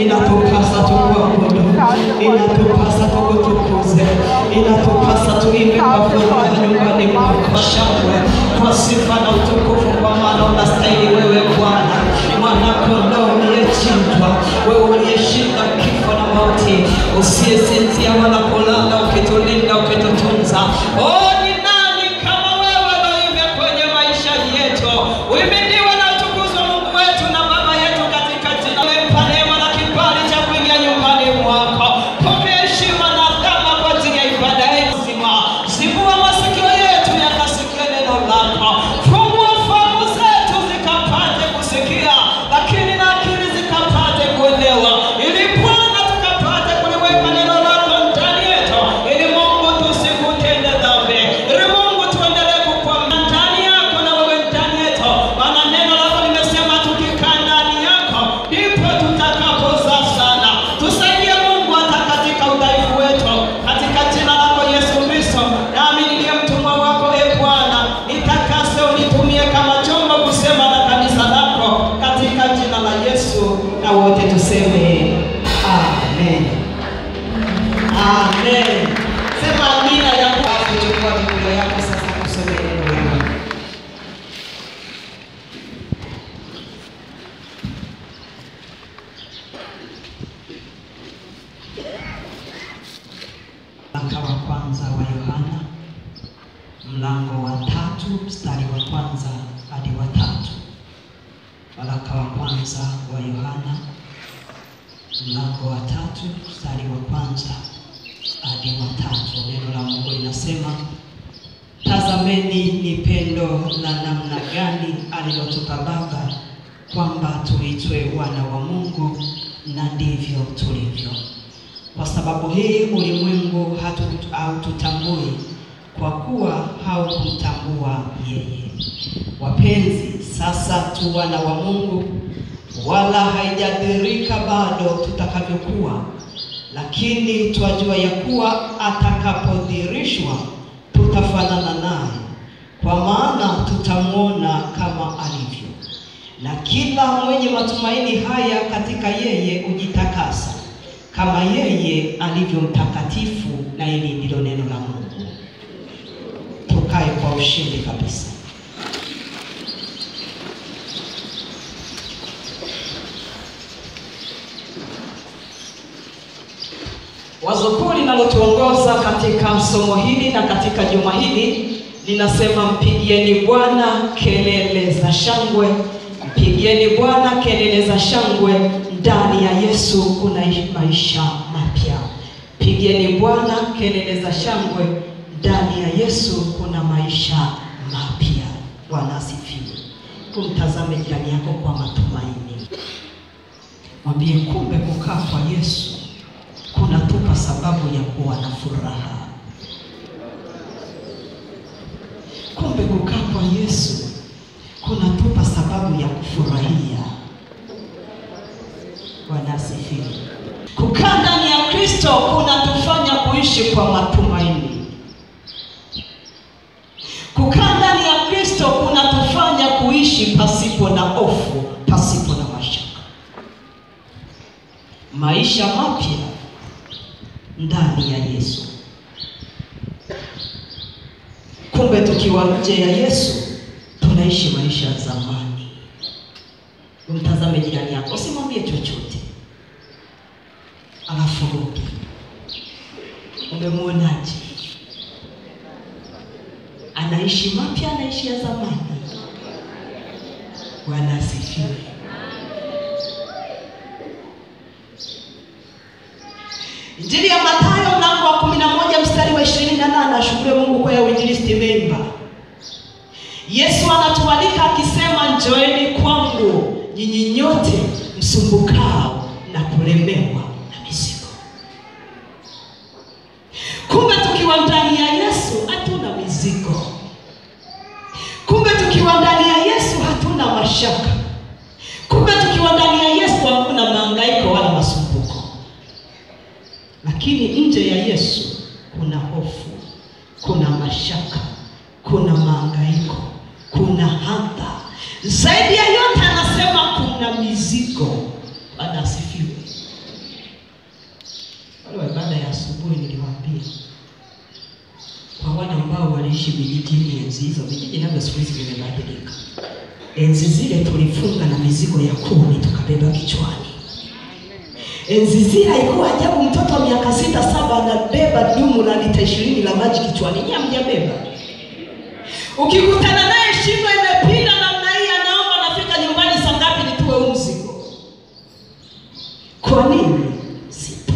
inatupasa tukuabudu, inatupasa tukutukuze, inatupasa tuimbe kwa furaha nyumbani mwako, shangwe kwa sifa na utukufu, kwa maana unastahili wewe Bwana, mwana kondoo uliyechinjwa, wewe uliyeshinda kifo na mauti, usiyesinzia wala kulala, ukitulinda ukitutunza. Ni nani kama wewe Elohim kwenye maisha yetu? Uhimidiwe na utukuzwe Mungu wetu na Baba yetu katika jina lako. Neema na kibali cha kuingia nyumbani mwako. Pokea heshima na adhama kwa ajili ya ibada hii nzima. Zibua masikio yetu yakasikia neno lako. Fungua fahamu zetu zikapate kusikia, lakini na akili zikapate kuelewa, ili Bwana tukapate kuliweka neno lako ndani yetu, ili Mungu tusikutende dhambi, ili Mungu tuendelee kukua ndani yako na wewe ndani yetu, maana neno lako limesema tukikaa ndani yako ndipo tutakapozaa sana. Tusaidie Mungu hata katika udhaifu wetu, katika jina lako Yesu Kristo. Nami niliye mtumwa wako Bwana, nitakase unitumie kama chombo kusema na kanisa lako, katika jina la Yesu, na wote tuseme amen. Amen. Sema amina ya kuchukua Biblia yako sasa kusome neno la Mungu. Waraka wa kwanza wa Yohana, mlango wa 3 mstari wa kwanza hadi wa 3. Waraka wa kwanza wa Yohana, mlango wa 3 mstari wa kwanza hadi wa 3. Neno la Mungu linasema, tazameni ni pendo la namna gani alilotupa Baba, kwamba tuitwe wana wa Mungu, na ndivyo tulivyo. Kwa sababu hii ulimwengu haututambui, kwa kuwa haukumtambua yeye. Wapenzi, sasa tu wana wa Mungu, wala haijadhihirika bado tutakavyokuwa, lakini twajua ya kuwa atakapodhihirishwa tutafanana naye, kwa maana tutamwona kama alivyo. Na kila mwenye matumaini haya katika yeye hujitakasa, kama yeye alivyo mtakatifu. Na hili ndilo neno la Mungu. Tukae kwa ushindi kabisa. Wazo kuu linalotuongoza katika somo hili na katika juma hili linasema, mpigieni Bwana kelele za shangwe. Mpigieni Bwana kelele za shangwe, ndani ya Yesu kuna maisha mapya. Mpigieni Bwana kelele za shangwe, ndani ya Yesu kuna maisha mapya. Bwana asifiwe. Kumtazame jirani yako kwa matumaini. Mwambie, kumbe kukaa kwa Yesu kunatupa sababu ya kuwa na furaha. Kumbe kukaa kwa Yesu kunatupa sababu ya kufurahia. Bwana asifiwe. Kukaa ndani ya Kristo kunatufanya kuishi kwa matumaini. Kukaa ndani ya Kristo kunatufanya kuishi pasipo na hofu, pasipo na mashaka. Maisha mapya ndani ya Yesu. Kumbe tukiwa nje ya Yesu tunaishi maisha ya zamani. Mtazame jirani yako, usimwambie chochote, alafu rudi. Umemwonaje? Anaishi mapya, anaishi ya zamani? Bwana asifiwe. Injili ya Mathayo mlango wa 11 mstari wa 28. Ashukuru Mungu kwa uinjilisti memba. Yesu anatualika akisema, njoeni kwangu nyinyi nyote msumbukao na kulemewa na mizigo. Kumbe tukiwa ndani ya Yesu hatuna mizigo. Kumbe tukiwa ndani ya Yesu hatuna mashaka. Kumbe tukiwa ndani ya Yesu hakuna mahangaiko wala masumbuko. Lakini nje ya Yesu kuna hofu, kuna mashaka, kuna mahangaiko, kuna hata zaidi ya yote anasema kuna mizigo. Bwana asifiwe. kwa wale ambao waliishi vijijini enzi hizo. Vijiji navyo siku hizi vimebadilika. Enzi zile tulifunga na mizigo ya kuni tukabeba kichwani. Enzi zile ilikuwa ajabu, mtoto wa miaka 6-7 anabeba dumu la lita 20 la maji kichwani. Nyinyi hamjabeba. Ukikutana naye shingo imepinda namna hii, anaomba nafika nyumbani saa ngapi nitoe mzigo. Kwa nini? Sipo.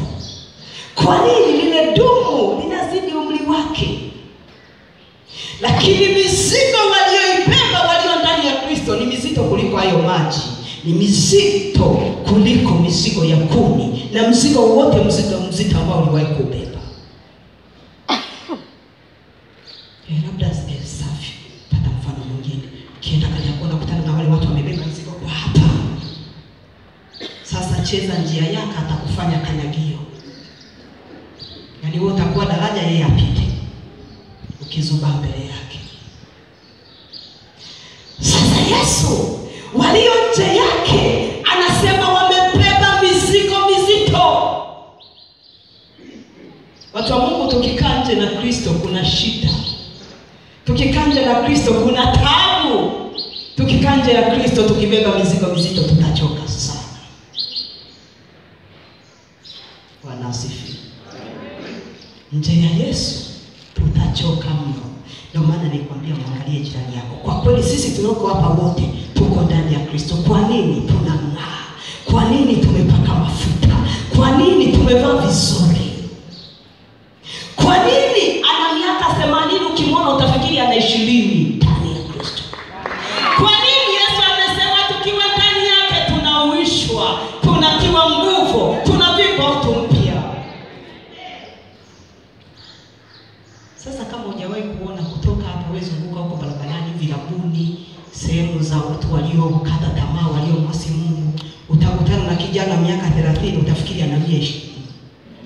Kwa nini? Lile dumu linazidi umri wake. Lakini mizigo walioibeba walio ndani ya Kristo ni mizito kuliko hayo maji. Ni mizito kuliko mizigo ya kuni na mzigo wote mzito ambao uliwahi kubeba. Labda safi. Pata mfano mwingine. Kienda Kariakoo unakutana na wale watu wamebeba mzigo kwa hapa. Sasa cheza njia yako atakufanya kanyagio. Yaani wewe utakuwa daraja, yeye apite ukizubaa mbele yake. Sasa Yesu walio nje yake anasema wamebeba mizigo mizito. Watu wa Mungu, tukikaa nje na Kristo kuna shida. Tukikaa nje na Kristo kuna taabu. Tukikaa nje ya Kristo tukibeba mizigo mizito tutachoka sana. Bwana asifiwe. Nje ya Yesu tutachoka mno. Ndio maana nikwambia mwangalie jirani yako. Kwa kweli sisi tunako hapa wote tuko ndani ya Kristo. Kwa nini tunang'aa? Kwa nini tumepaka mafuta? Kwa nini tumevaa vizuri? Kwa nini ana miaka 80 ukimwona utafikiri ana 20 ndani ya Kristo? Kwa nini Yesu amesema tukiwa ndani yake tunauishwa, tunatiwa nguvu, tunavikwa utu mpya? Sasa kama hujawahi kuona kutoka hapa, wewe zunguka huko barabarani, vilabuni, sehemu za watu waliokata tamaa, waliomwasi Mungu, utakutana na kijana miaka 30 utafikiri ana 20.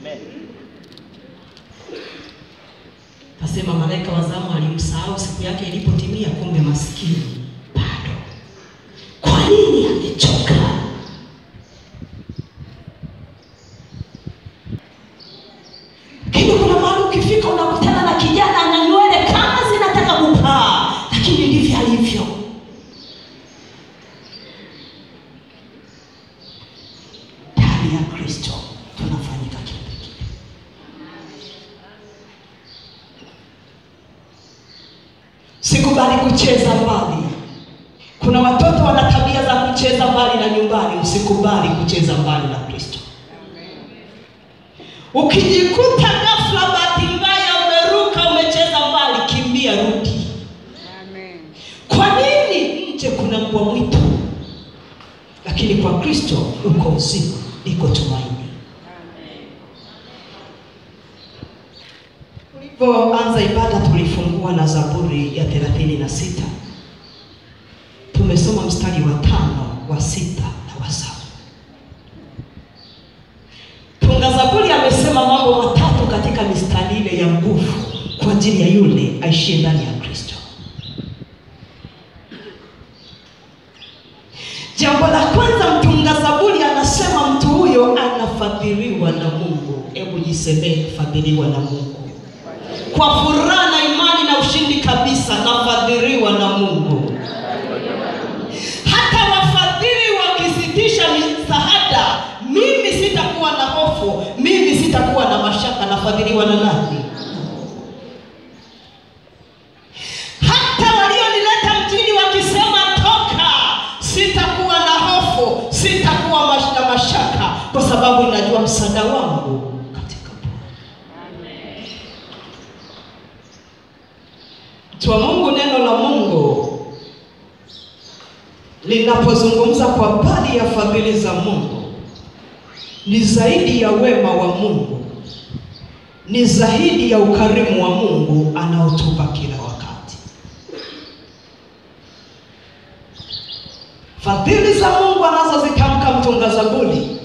Amen. Tasema malaika wa zamu alimsahau siku yake ilipotimia, kumbe maskini bado. Kwa nini amechoka? Kile kuna mahali ukifika unakutana na kijana ana nywele kama zinataka kupaa, lakini ndivyo alivyo. Ndani ya Kristo tunafanyika kipekee. Sikubali kucheza mbali. Kuna watoto wana tabia za kucheza mbali na nyumbani. Usikubali kucheza mbali na Kristo. Ukijikuta ghafla bahati mbaya umeruka umecheza mbali, kimbia, rudi. Amen. Kwa nini? Nje kuna mbwa mwitu, lakini kwa Kristo uko uzima, liko tumaini. Amen. Tulipoanza ibada tulifungua na Zaburi ya 36. Tumesoma mstari wa 5, wa 6 na wa 7. Tunga Zaburi amesema mambo matatu katika mistari ile ya nguvu kwa ajili ya yule aishie ndani ya Kristo. Jambo la kwanza, mtunga Zaburi anasema mtu huyo anafadhiliwa na Mungu. Hebu jisemee, fadhiliwa na Mungu. Kwa furaha na imani na ushindi kabisa, nafadhiliwa na Mungu. Hata wafadhili wakisitisha misaada, mimi sitakuwa na hofu, mimi sitakuwa na mashaka. Nafadhiliwa na nani? Hata walionileta mjini wakisema toka, sitakuwa na hofu, sitakuwa na mashaka, kwa sababu ninajua msaada wangu katika Bwana. Amen. Mtu wa Mungu, neno la Mungu linapozungumza kwa habari ya fadhili za Mungu, ni zaidi ya wema wa Mungu, ni zaidi ya ukarimu wa Mungu anaotupa kila wakati. Fadhili za Mungu anazozitamka mtunga Zaburi,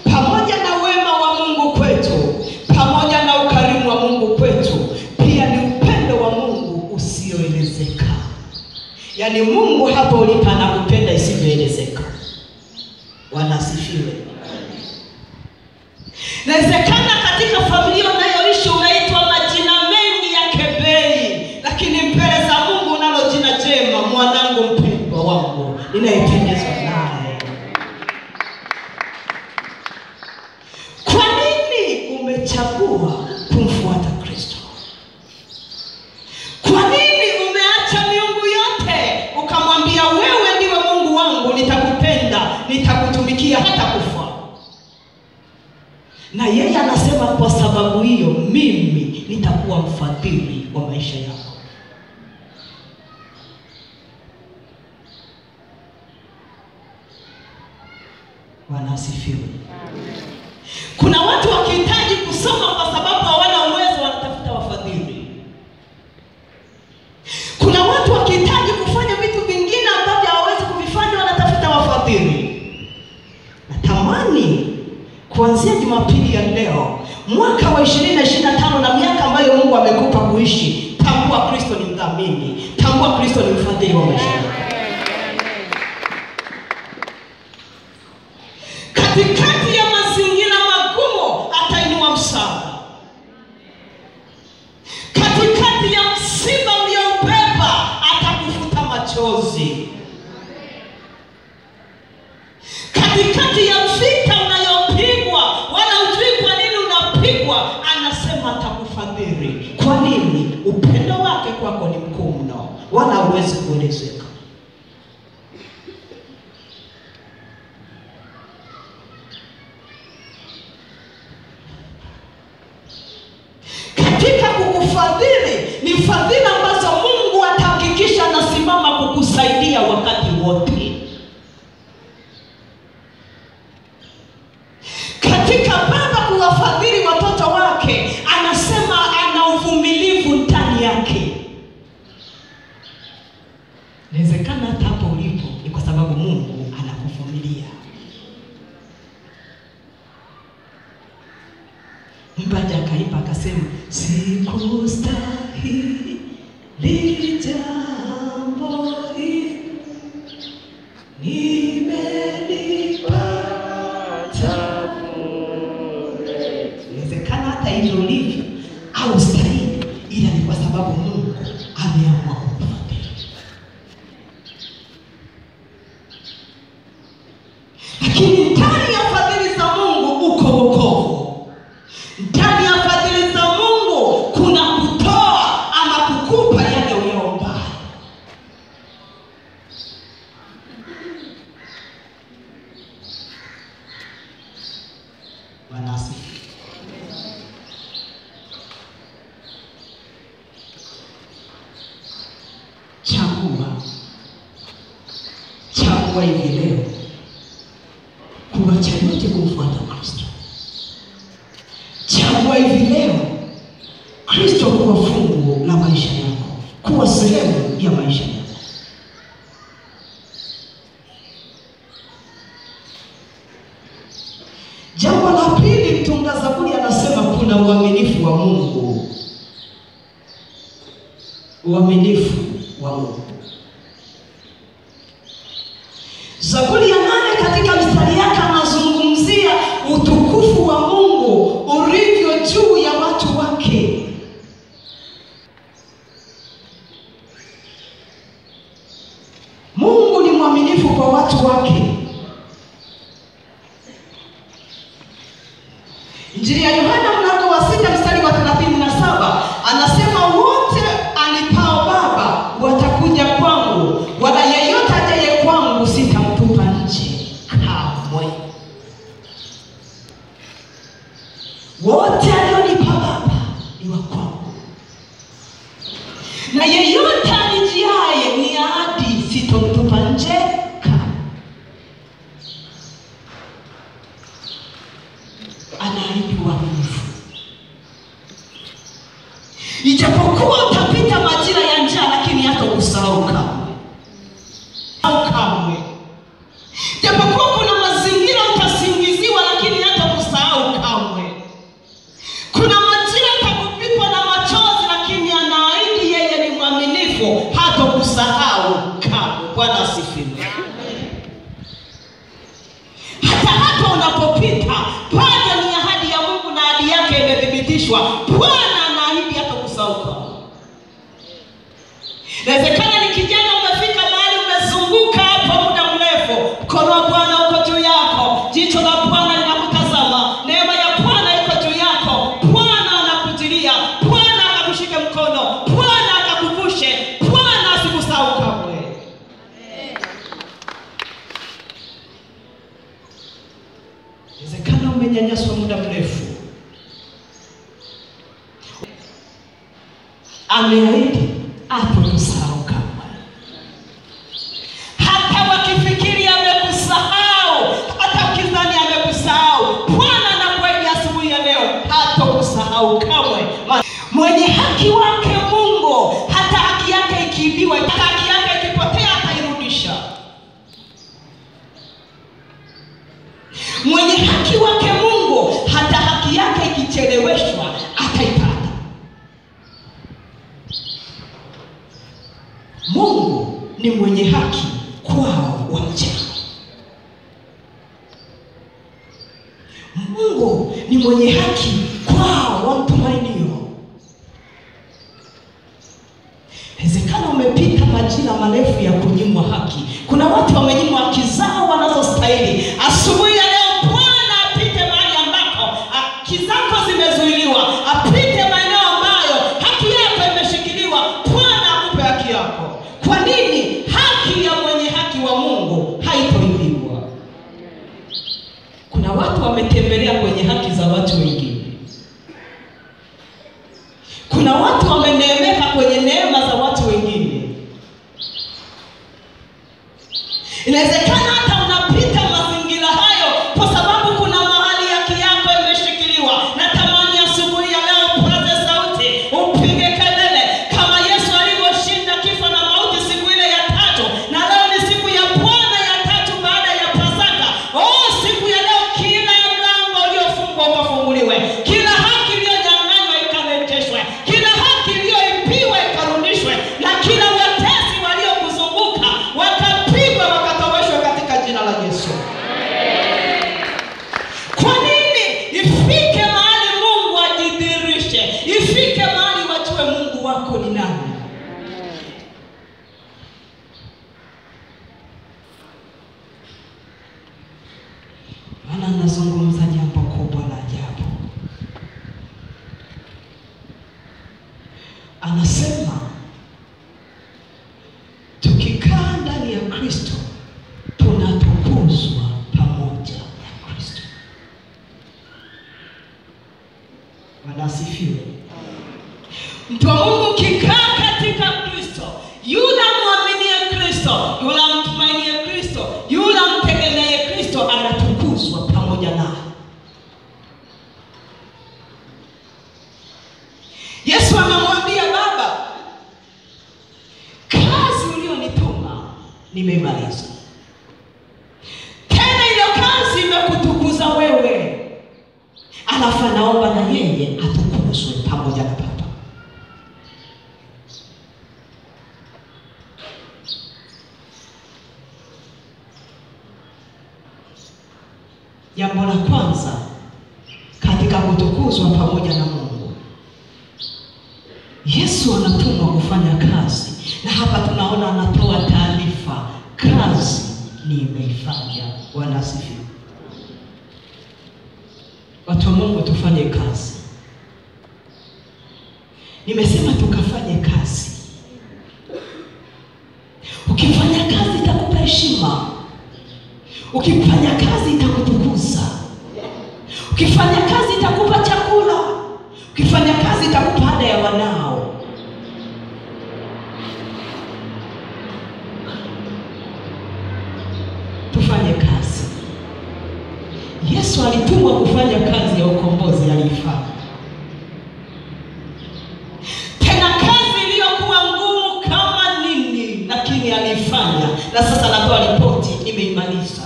pamoja na wema wa Mungu kwetu, pamoja na ukarimu wa Mungu kwetu, pia ni upendo wa Mungu usioelezeka. Yaani Mungu hapo ulipa na kupenda isivyoelezeka. Wanasifiwe. Inawezekana katika familia unayoishi unaitwa majina mengi ya atakufa. Na yeye anasema kwa sababu hiyo mimi nitakuwa mfadhili wa maisha yako. Bwana asifiwe. Kuna watu wakihitaji kusoma kwa sababu hawana uwezo, wanatafuta wafadhili. Kuna watu wakihitaji kufanya vitu vingine ambavyo hawawezi kuvifanya, wanatafuta wafadhili. Natamani kuanzia Jumapili ya leo, mwaka wa 2025 na miaka ambayo Mungu amekupa kuishi, tambua Kristo ni mdhamini, tambua Kristo ni mfadhili wa maisha yako. Katikati ya mazingira magumu atainua msaada. Katikati ya msiba uliobeba atakufuta machozi. Katikati ya vita unayopigwa wala hujui kwa nini unapigwa, anasema atakufadhili. Kwa nini? Upendo wake kwako ni mkuu mno, wala huwezi kuelezeka. Katika kukufadhili ni fadhili ambazo Mungu atahakikisha anasimama kukusaidia wakati wote. Katika baba kuwafadhili watoto wake, anasema ana uvumilivu ndani yake. Inawezekana hata hapo ulipo ni kwa sababu Mungu anakuvumilia. Mbaja akaimba akasema, sikustahili jambo hili, nimelipata bure. Inawezekana hata hivyo ulivyo au stahili, ila ni kwa sababu Mungu ameamua kukufadhili. Lakini ndani ya fadhili za Mungu uko wokovu. Ndani ya fadhili za Mungu kuna kutoa ama kukupa yale unayoomba. Bwana asifiwe. Chagua hivi leo kuacha yote kumfuata Kristo. Chagua hivi leo Kristo kuwa fungu la maisha yako, kuwa sehemu ya maisha yako. Jambo la pili, mtunga Zaburi anasema kuna uaminifu wa Mungu. Uaminifu wa Mungu. Zaburi ya 8 katika mstari yake anazungumzia utukufu wa Mungu ulivyo juu ya watu wake. Mungu ni mwaminifu kwa watu wake. Injili ya Yohana mlango wa 6 mstari wa 37 anasema, wote alipao Baba watakuja kwangu, wala yeyote ajaye kwangu sitamtupa nje kamwe. Wote alionipa Baba ni wa kwangu, na yeyote anijiaye ni ahadi sitamtupa nje kamwe. Anaahidi uaminifu. Ijapokuwa utapita majira ya njaa, lakini hatakusahau kamwe. Japokuwa kuna mazingira utasingiziwa, lakini hatakusahau kamwe. Kuna majira utakupigwa na machozi, lakini anaahidi yeye ni mwaminifu, hatakusahau kamwe. Bwana asifiwe. Hata unapopita, bado ni ahadi ya Mungu na ahadi yake imethibitishwa. Bwana anaahidi hatakusahau kamwe. Inawezekana ni kijana umefika mahali umezunguka hapo muda mrefu, mkono wa Bwana uko juu yako, jicho la Bwana linakutazama, neema ya Bwana iko juu yako. Bwana anakujilia, Bwana akakushike mkono, Bwana akakuvushe, Bwana asikusahau kamwe. ameahidi hatakusahau kamwe. Hata wakifikiri amekusahau, hata ukidhani amekusahau, Bwana anakuahidi asubuhi ya leo hatakusahau kamwe. Mwenye haki wake Mungu, hata haki yake ikiibiwa, hata haki yake ikipotea, atairudisha. Mwenye haki wake Mungu, hata haki yake ikicheleweshwa, ataipata. Mungu ni mwenye haki kwao wamchao. Mungu ni mwenye haki kwao wamtumainio. Inawezekana umepita majira marefu ya kunyimwa haki. Kuna watu wamenyimwa haki zao wanazostahili. Asubuhi ya leo Bwana apite mahali ambako haki zako zimezuiliwa. Apite maeneo ambayo haki yako imeshikiliwa. Bwana akupe haki yako. Kwa nini? Haki ya mwenye haki wa Mungu haitoibiwa. Kuna watu wametembelea kwenye haki za watu wengine. Kuna watu wameneemeka kwenye neema za watu wengine. Inawezekana hata unapita mazingira hayo kwa sababu kuna mahali haki yako imeshikiliwa. Natamani asubuhi ya leo upaze sauti, upige kelele kama Yesu alivyoshinda kifo na mauti siku ile ya tatu. Na leo ni siku ya Bwana ya tatu baada ya Pasaka. Siku ya leo kila mlango uliofungwa ukafunguliwe. Kila haki iliyonyang'anywa ikarejeshwe. Kila haki iliyoibiwa ikarudishwe. Na kila watesi waliokuzunguka wakapigwa wakatoweshwa katika jina la Yesu. Kwa nini? Ifike mahali Mungu ajidhihirishe. Ifike mahali wajue Mungu wako ni nani. Ana nazungumza jambo kubwa la ajabu. Anasema tukikaa ndani ya Kristo tunatukuzwa pamoja na Kristo. Wanasifiwe. Mtu wa Mungu kikaa katika Kristo, yule muaminie Kristo, yule mtumainie Kristo, yule mtegemee Kristo, anatukuzwa pamoja naye. Yesu anamwambia Baba, kazi ulionituma nimemaliza. Tena ile kazi imekutukuza wewe. Alafu anaomba na yeye atukuzwe pamoja na Baba. Jambo la kwanza katika kutukuzwa pamoja na Mungu, Yesu anatumwa kufanya kazi. Na hapa tunaona anatoa taarifa, kazi nimeifanya. Wanasifiwa. Watu wa Mungu, tufanye kazi. Nimesema tukafanye kazi. Ukifanya kazi itakupa heshima. Ukifanya kazi itakutukuza. Ukifanya kazi itakupa chakula. Ukifanya kazi itakupa ada ya wanao. Tufanye kazi. Yesu alitumwa kufanya kazi ya ukombozi, alifanya. Tena kazi iliyokuwa ngumu kama nini, lakini alifanya. Na sasa anatoa ripoti, nimeimaliza.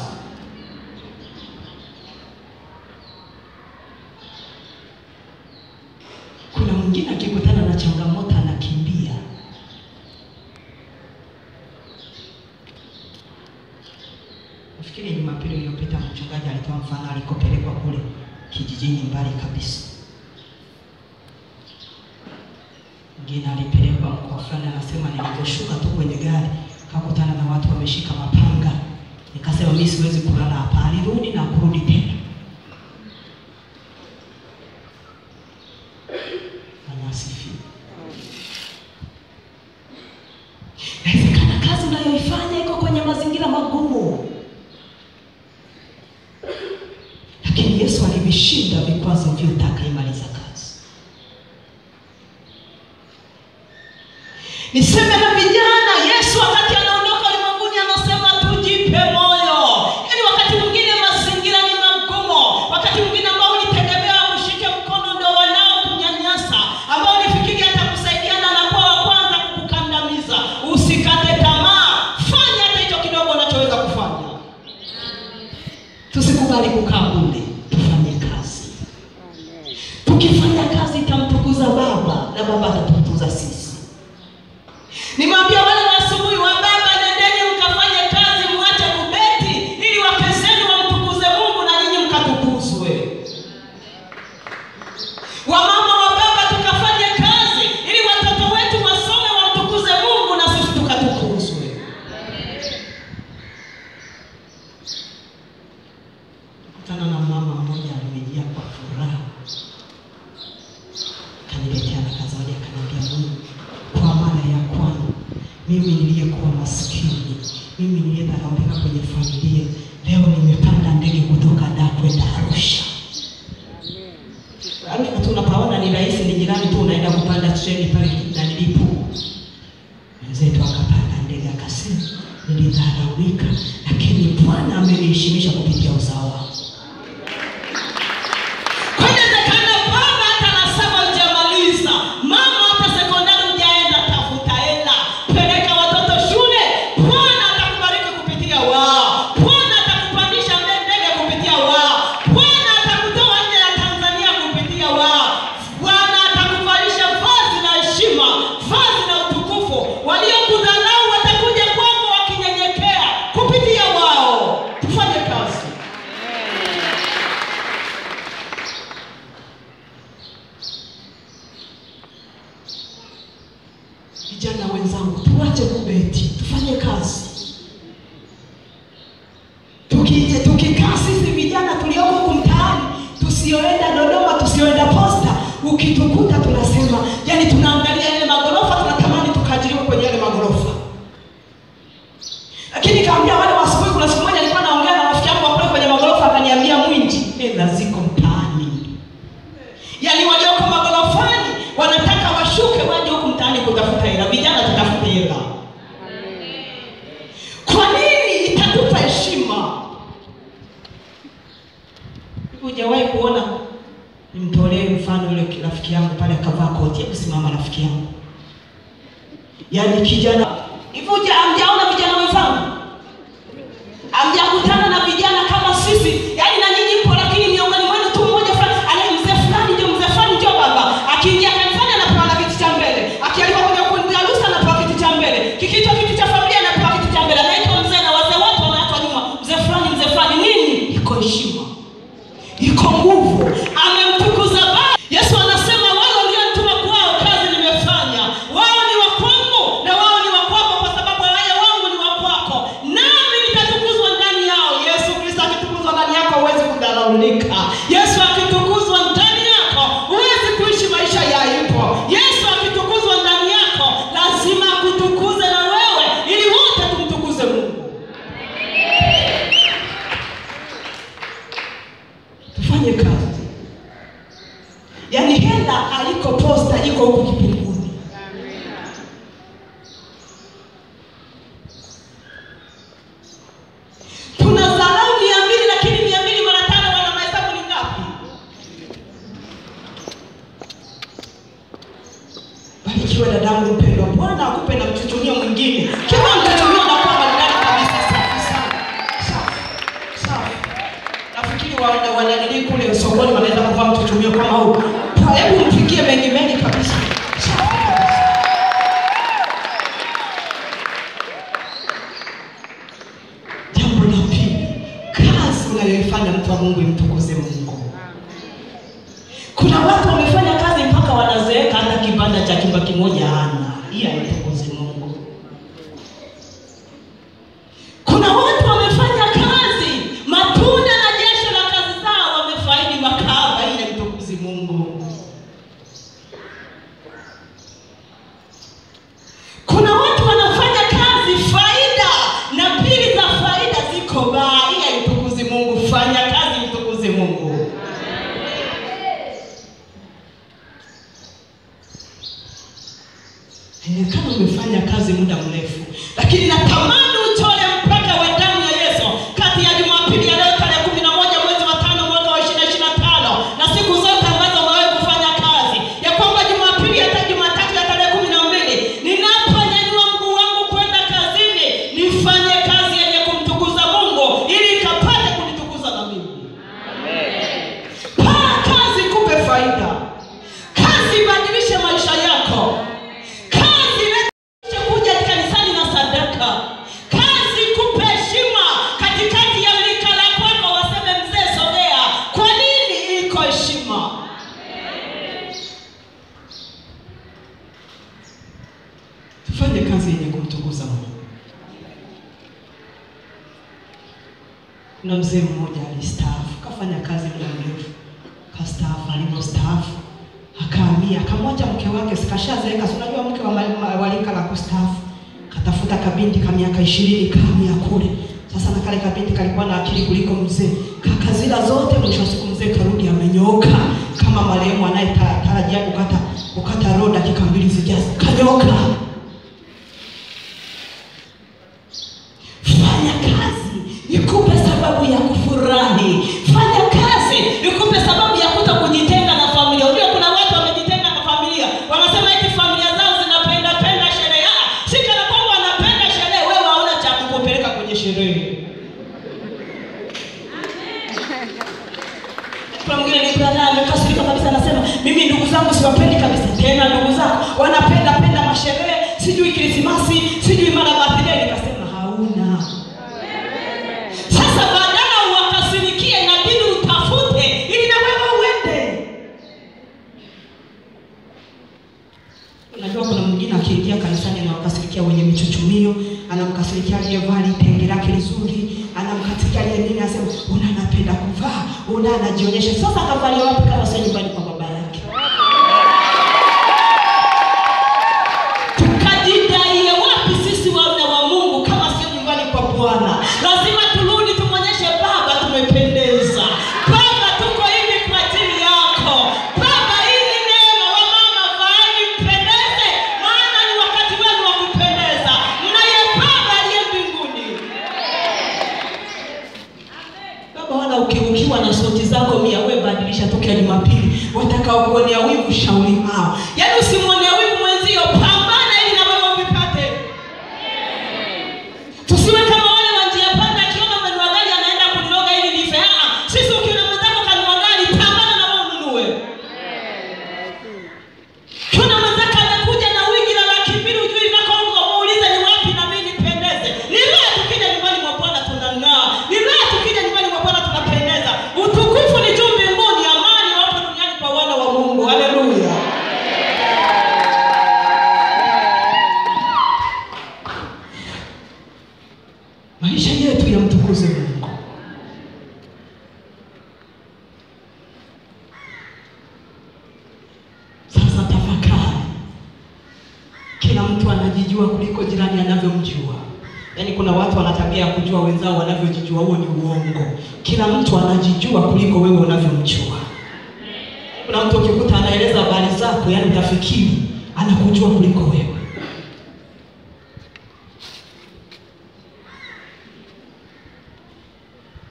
Kuna mwingine akikutana na changamoto anakimbia. Nafikiri Jumapili iliyopita mchungaji alitoa mfano alikopelekwa kule kijijini mbali kabisa. Mwingine alipelekwa mkoa fulani, anasema niliposhuka tu kwenye gari kakutana na watu wameshika mapanga. Nikasema mimi siwezi kulala hapa. Alirudi na kurudi tena. Anasifiwa. Inawezekana kazi unayoifanya iko kwenye mazingira magumu, lakini Yesu alivishinda vikwazo vyote akaimaliza kazi. Niseme na vijana, Yesu wakati anaondoka ulimwenguni anasema tujipe moyo. Yaani wakati mwingine mazingira ni magumu, wakati mwingine ambao ulitegemea kushika mkono ndio wanao kunyanyasa, ambao ulifikiri atakusaidia na anakuwa wa kwanza kukukandamiza. Usikate tamaa, fanya hata hicho kidogo unachoweza kufanya. Tusikubali kukaa bure, tufanye kazi. Tukifanya kazi itamtukuza Baba na Baba atatukuza sisi. Nimwambia wale wa asubuhi wa baba, nendeni mkafanye kazi, muache kubeti ili wake zenu wamtukuze Mungu na nyinyi mkatukuzwe. Wamama wa baba, tukafanye kazi ili watoto wetu wasome wamtukuze Mungu na sisi tukatukuzwe. Kutana na mama mmoja alimejia kwa furaha. Kaniletea na kazawadi, akaniambia, Mungu, kwa mara ya kwanza mimi niliyekuwa maskini, mimi niliyedharaulika kwenye familia, leo nimepanda ndege kutoka Dar kwenda Arusha. Yaani tunapaona ni rahisi, ni jirani tu unaenda kupanda treni pale na nilipo. Mwenzetu akapanda ndege akasema, nilidharaulika lakini Bwana ameniheshimisha kupitia uzao wangu. Vijana wenzangu, tuache kubeti, tufanye kazi. Tukikaa sisi vijana tulioko huko mtaani, tusioenda Dodoma, tusioenda Posta, ukitukuta tunasema, yani tunaangalia yale magorofa, tunatamani tukajiriwe kwenye yale magorofa. Lakini kaambia wale wa asubuhi, kuna siku moja nilikuwa naongea na rafiki yangu hapo kwenye magorofa, akaniambia, Mwinji, hela ziko mtaani. Yani walioko magorofani wanataka washuke waje huko mtaani kutafuta hela. Vijana tutafute hela. Kwa nini? Itatupa heshima. Hujawahi kuona, nimtolee mfano yule rafiki yangu pale akavaa koti, hebu simama rafiki yangu. Yaani kijana, hivyo hamjaona vijana wenzangu? Hamjakutana na vijana kama sisi? Yaani na nyinyi mpo, lakini miongoni mwenu tu mmoja fulani, ana mzee fulani ndio mzee fulani ndio baba. Akiingia kanisani anapewa kiti cha mbele. Akialikuwa kwenye kundi la ruhusa anapewa kiti cha mbele. Kikiitwa kiti cha familia anapewa kiti cha mbele. Anaitwa mzee na wazee wote wanaitwa nyuma. Mzee fulani, mzee fulani. Nini? Iko heshima. Iko nguvu. Amemtukuza Baba. Yesu anasema, wao walionituma kwao kazi nimefanya. Wao ni wa kwangu na wao ni wa kwako, kwa sababu wale wangu ni wa kwako. Nami nitatukuzwa ndani yao. Yesu Kristo akitukuzwa ndani yako huwezi kudharaulika. Yesu akitukuzwa ndani yako huwezi kuishi maisha ya aibu. Yesu akitukuzwa ndani yako lazima kutukuze na wewe, ili wote tumtukuze Mungu. Tufanye kazi. Yaani hela haiko Posta, iko huko kipunguni. Tunadharau 200, lakini 200 mara 5 wana mahesabu ni ngapi? Barikiwa dadangu mpendwa. Bwana akupe na mchuchunio mwingine. Kila mchuchunio unakuwa maridadi kabisa. Safi sana. Safi. Nafikiri wanadili kule sokoni wanaweza kuvaa mchuchunio kama huu. Hebu mpigie mengi kabisa. Safi kabisa. Jambo la pili, kazi unayoifanya mtu wa Mungu imtukuze Mungu. Kuna watu wamefanya kazi mpaka wanazeeka, hata kibanda cha chumba kimoja hana. Hii haitukuze Mungu. Kuna watu wamefanya kazi, matunda na jasho la kazi zao wamefaidi makahaba. Hii haitukuze Mungu. Kuna watu wanafanya kazi, faida na pili za faida ziko baa. Hii haitukuze Mungu. Fanya kazi, mtukuze Mungu. Inawezekana umefanya kazi muda mrefu, lakini natamani utole mpaka wa damu ya Yesu kati ya Jumapili ya leo tarehe 11 mwezi wa 5 mwaka wa 2025 na siku zote ambazo wewe kufanya kazi, ya kwamba Jumapili hata Jumatatu ya tarehe 12 ninaponyanyua mguu wangu kwenda kazini, nifanye kazi yenye kumtukuza Mungu ili ikapate kunitukuza na mimi. Amen. Kazi kupe faida. Kazi badilishe maisha yako. Tufanye kazi yenye kumtukuza Mungu. Na mzee mmoja alistaafu, kafanya kazi muda mrefu. Kastaafu, alipostaafu akahamia, akamwacha mke wake, sikashazeeka, unajua mke wa rika la kustaafu. Katafuta kabinti ka miaka 20 kahamia kule. Sasa na kale kabinti kalikuwa na akili kuliko mzee. Kakazila zote, mwisho siku mzee karudi amenyoka kama marehemu anayetarajia kukata roho dakika 2 zijazo. Kanyoka. Fanya kazi ikupe sababu ya kufurahi. Fanya kazi ikupe sababu ya kutokujitenga na familia. Unajua kuna watu wamejitenga na familia. Wanasema eti familia zao zinapenda sherehe. Shika na kwamba wanapenda sherehe, wewe hauna cha kukupeleka kwenye sherehe. Kwa mwingine ni brother amekasirika kabisa, anasema mimi ndugu zangu siwapendi kabisa. Tena ndugu zako wanapenda masherehe, sijui Krismasi, sijui mara birthday. Nikasema hauna. Sasa badala uwakasirikie, inabidi utafute ili na wewe uende. Unajua kuna mwingine akiingia kanisani na wakasirikia wenye michuchumio, anamkasirikia aliyevaa tenge lake nzuri, anamkasirikia aliyeni anasema unanapenda kuvaa, anajionyesha. Sasa kavalia wapi kama sasa nyumbani kwa baba yake? Tukajidai wapi sisi wana wa Mungu kama sio nyumbani kwa Bwana? Lazima turudi tumonyeshe Baba tumependeza. Baba tuko hivi kwa ajili yako. Baba hii ni neema, wa mama vaeni mpendeze, maana ni wakati wenu wa kupendeza. Mnaye Baba aliye mbinguni. Baba wala ukiwa na sauti zako 100, wewe badilisha tokea Jumapili. Watakao kuonea wivu shauri hao. Yaani usimuonea wivu mwenzio, pambana ili na wewe upate. Tusiwe kama wale wa njia panda, akiona mwenye gari anaenda kuniloga ili nife. Sisi ukiona mwenzako kanunua gari, pambana na wewe ununue. Kuna mwenzako anakuja na wigi la 200,000 ujui na Kongo, muulize ni wapi na mimi nipendeze. Ni leo tukija nyumbani mwa Bwana tunang'aa. Ni leo tukija nyumbani mwa Bwana tunapendeza. Utukufu ni juu mbinguni, amani wapo duniani kwa wana wa Mungu. Haleluya. Maisha yetu yamtukuze Mungu. Sasa tafakari. Kila mtu anajijua kuliko jirani anavyomjua. Yaani kuna watu wana tabia ya kujua wenzao wanavyojijua. Huo ni uongo. Kila mtu anajijua kuliko wewe unavyomjua. Kuna mtu ukikuta anaeleza habari zako, yaani utafikiri anakujua kuliko wewe.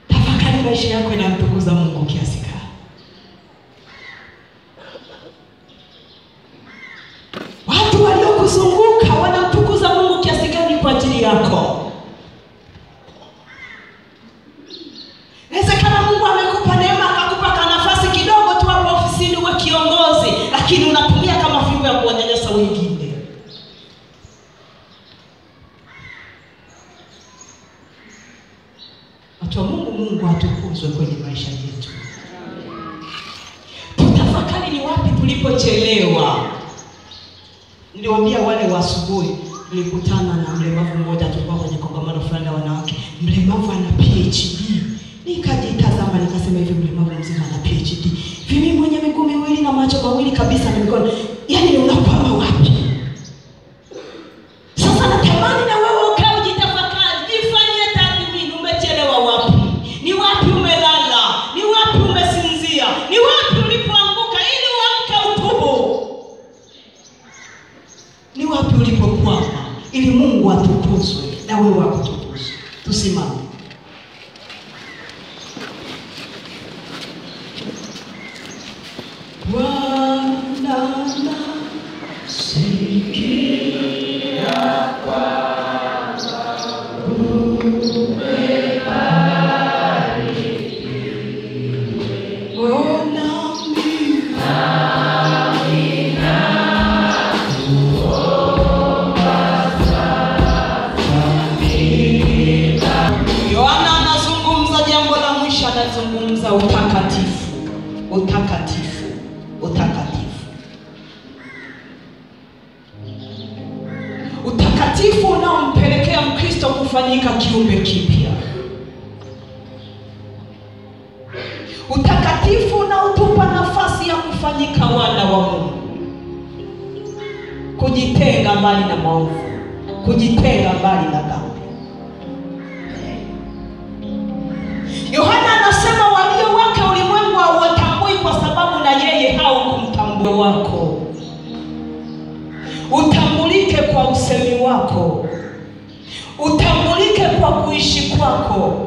Tafakari maisha yako inamtukuza Mungu kiasi gani? Watu waliokuzunguka wanamtukuza Mungu kiasi gani kwa ajili yako? Inawezekana Mungu amekupa neema, akakupa nafasi kidogo tu hapo ofisini uwe kiongozi, lakini unatumia kama fimbo ya kuwanyanyasa wengine. Watu wa Mungu atukuzwe kwenye maisha yetu. Tutafakari ni wapi tulipochelewa. Niliwaambia wale wa asubuhi, nilikutana na mlemavu mmoja, tulikuwa kwenye kongamano fulani la wanawake. Mlemavu ana PhD. Nikajitazama nikasema hivi, mlemavu mzima ana PhD. Mimi mwenye miguu miwili na macho mawili kabisa na mikono. Yaani unakwama wapi? Sasa natamani na wewe ukae ujitafakari, jifanyie tathmini, umechelewa wapi? Ni wapi umelala? Ni wapi umesinzia? Ni wapi ulipoanguka ili uamke utubu? Ni wapi ulipokwama ili Mungu atukuzwe na wewe akutukuzwe? Tusimame. Bwana sikia kwamba Yohana anazungumza jambo la mwisho, anazungumza utakatifu. Utakatifu. Utakatifu. Utakatifu unaompelekea Mkristo kufanyika kiumbe kipya. Utakatifu unaotupa nafasi ya kufanyika wana wa Mungu. Kujitenga mbali na maovu, kujitenga mbali na dhambi. Yohana anasema walio wake ulimwengu hawatambui kwa sababu na yeye haukumtambua wako. Utambulike kwa usemi wako. Utambulike kwa kuishi kwako.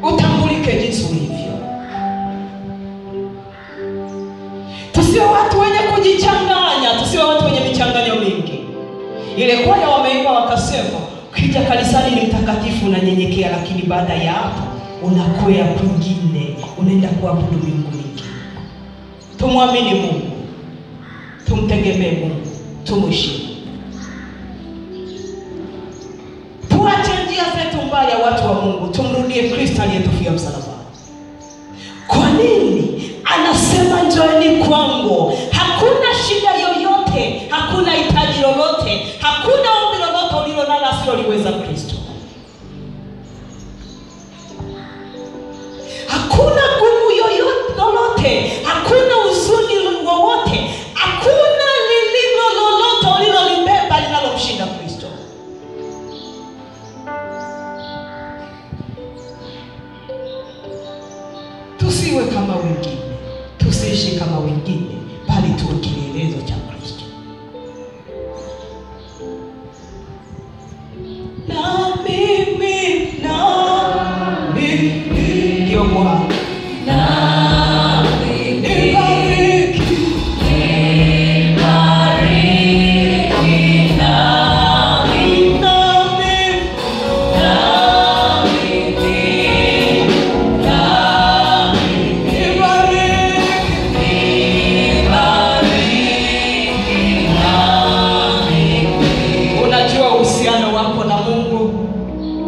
Utambulike jinsi ulivyo. Tusiwe watu wenye kujichanganya, tusiwe watu wenye michanganyo mingi. Ile kwaya wameimba wakasema, ukija kanisani ni mtakatifu unanyenyekea, lakini baada ya hapo unakwea kwingine, unaenda kuabudu miungu mingine. Tumwamini Mungu. Tumtegemee Mungu. Tumheshimu. Tuache njia zetu mbaya watu wa Mungu. Tumrudie Kristo aliyetufia msalabani. Kwa nini? Anasema njooni kwangu. Hakuna shida yoyote, hakuna hitaji lolote, hakuna ombi lolote ulilo nalo asiloliweza Kristo. Hakuna gumu yoyote lolote, hakuna huzuni wowote, hakuna lililo lolote ulilolibeba linalomshinda Kristo. Tusiwe kama wengine, tusiishi kama wengine, bali tuwe kielelezo cha Kristo. Na mimi ndio Bwana.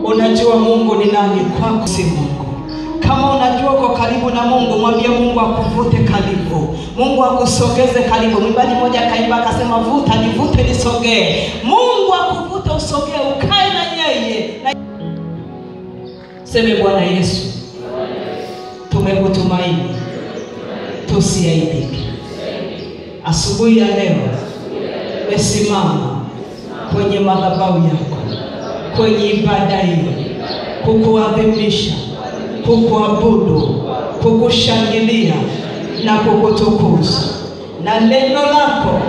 Unajua Mungu ni nani kwako? Si Mungu. Kama unajua uko karibu na Mungu, mwambie Mungu akuvute karibu. Mungu akusogeze karibu. Mwimbaji mmoja kaimba akasema, vuta nivute nisogee. Mungu akuvute usogee, ukae na yeye. Seme, Bwana Yesu, tumekutumaini, tusiaibike. Asubuhi ya leo mesimama kwenye madhabahu yako, kwenye ibada hii, kukuadhimisha, kukuabudu, kukushangilia na kukutukuza. Na neno lako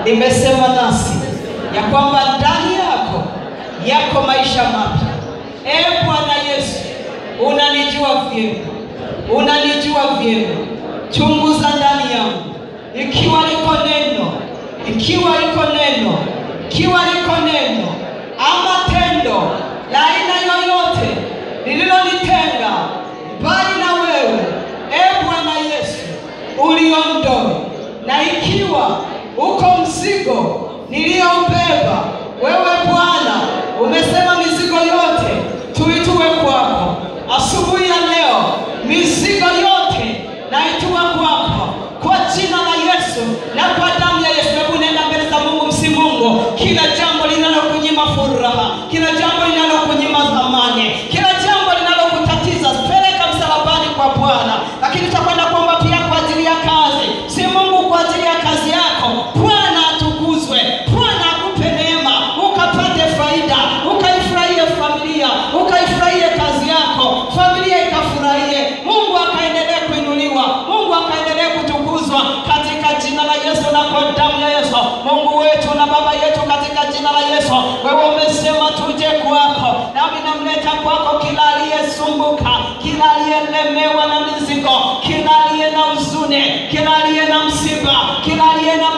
limesema nasi ya kwamba ndani yako maisha mapya. Bwana Yesu, unanijua vyema. Unanijua vyema. Chunguza ndani yangu. Ikiwa liko neno ama tendo la aina yoyote lililonitenga mbali na wewe, Bwana Yesu, uliondoe. Na ikiwa uko mzigo niliobeba, wewe Bwana umesema mizigo yote tuitue kwako. Asubuhi ya leo mizigo yote naitua kwako kwa jina la Yesu na kwa damu ya Yesu. Hebu nenda mbele za Mungu, Mungu, kila jambo linalokunyima furaha, kila jambo linalokunyima amani, kila jambo linalokutatiza, peleka msalabani kwa Bwana. Lakini tutakwenda kuomba pia kwa ajili ya kazi. Si Mungu kwa ajili ya kazi yako. Bwana atukuzwe. Bwana akupe neema, ukapate faida, ukaifurahie familia, ukaifurahie kazi yako, familia ikafurahie, Mungu akaendelee kuinuliwa, Mungu akaendelee kutukuzwa katika jina la Yesu na kwa damu ya Yesu. Mungu wetu na Baba yetu, katika jina la Yesu. Wewe umesema tuje kwako, nami namleta kwako kila aliyesumbuka, kila aliyelemewa na mizigo, kila aliye na huzuni, kila aliye na msiba, kila aliye na